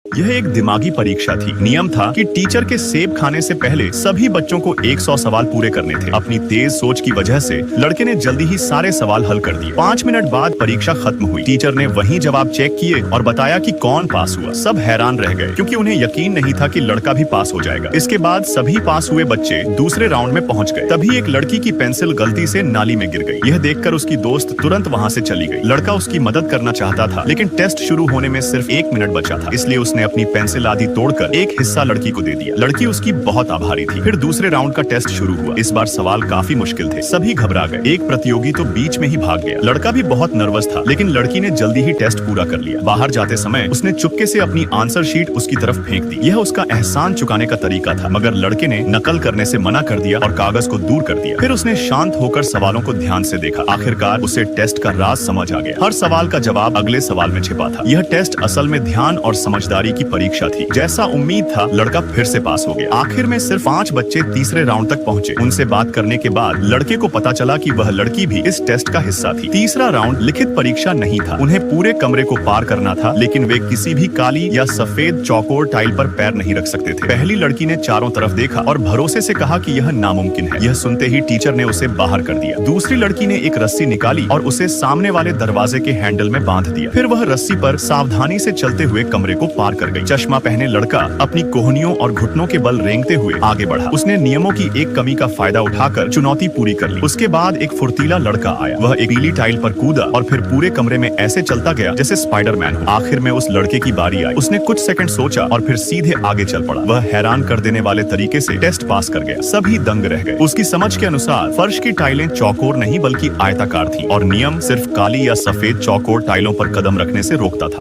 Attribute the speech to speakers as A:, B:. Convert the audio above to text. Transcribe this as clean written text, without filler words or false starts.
A: यह एक दिमागी परीक्षा थी। नियम था कि टीचर के सेब खाने से पहले सभी बच्चों को 100 सवाल पूरे करने थे। अपनी तेज सोच की वजह से लड़के ने जल्दी ही सारे सवाल हल कर दिए। 5 मिनट बाद परीक्षा खत्म हुई। टीचर ने वही जवाब चेक किए और बताया कि कौन पास हुआ। सब हैरान रह गए क्योंकि उन्हें यकीन नहीं था कि लड़का भी पास हो जाएगा। इसके बाद सभी पास हुए बच्चे दूसरे राउंड में पहुंच गए। तभी एक लड़की की पेंसिल गलती से नाली में गिर गई। यह देखकर उसकी दोस्त तुरंत वहाँ से चली गई। लड़का उसकी मदद करना चाहता था, लेकिन टेस्ट शुरू होने में सिर्फ 1 मिनट बचा था, इसलिए उसने अपनी पेंसिल आदि तोड़कर एक हिस्सा लड़की को दे दिया। लड़की उसकी बहुत आभारी थी। फिर दूसरे राउंड का टेस्ट शुरू हुआ। इस बार सवाल काफी मुश्किल थे। सभी घबरा गए। एक प्रतियोगी तो बीच में ही भाग गया। लड़का भी बहुत नर्वस था, लेकिन लड़की ने जल्दी ही टेस्ट पूरा कर लिया। बाहर जाते समय उसने चुपके से अपनी आंसर शीट उसकी तरफ फेंक दी। यह उसका एहसान चुकाने का तरीका था, मगर लड़के ने नकल करने से मना कर दिया और कागज को दूर कर दिया। फिर उसने शांत होकर सवालों को ध्यान से देखा। आखिरकार उसे टेस्ट का राज समझ आ गया। हर सवाल का जवाब अगले सवाल में छिपा था। यह टेस्ट असल में ध्यान और समझदारी की परीक्षा थी। जैसा उम्मीद था, लड़का फिर से पास हो गया। आखिर में सिर्फ 5 बच्चे तीसरे राउंड तक पहुंचे। उनसे बात करने के बाद लड़के को पता चला कि वह लड़की भी इस टेस्ट का हिस्सा थी। तीसरा राउंड लिखित परीक्षा नहीं था। उन्हें पूरे कमरे को पार करना था, लेकिन वे किसी भी काली या सफेद चौकोर टाइल पर पैर नहीं रख सकते थे। पहली लड़की ने चारों तरफ देखा और भरोसे से कहा कि यह नामुमकिन है। यह सुनते ही टीचर ने उसे बाहर कर दिया। दूसरी लड़की ने एक रस्सी निकाली और उसे सामने वाले दरवाजे के हैंडल में बांध दिया। फिर वह रस्सी पर सावधानी से चलते हुए कमरे को पार कर गई। चश्मा पहने लड़का अपनी कोहनियों और घुटनों के बल रेंगते हुए आगे बढ़ा। उसने नियमों की एक कमी का फायदा उठाकर चुनौती पूरी कर ली। उसके बाद एक फुर्तीला लड़का आया। वह एक पीली टाइल पर कूदा और फिर पूरे कमरे में ऐसे चलता गया जैसे स्पाइडरमैन हो। आखिर में उस लड़के की बारी आई। उसने कुछ सेकंड सोचा और फिर सीधे आगे चल पड़ा। वह हैरान कर देने वाले तरीके से टेस्ट पास कर गया। सभी दंग रह गए। उसकी समझ के अनुसार फर्श की टाइलें चौकोर नहीं बल्कि आयताकार थीं और नियम सिर्फ काली या सफेद चौकोर टाइलों पर कदम रखने से रोकता था।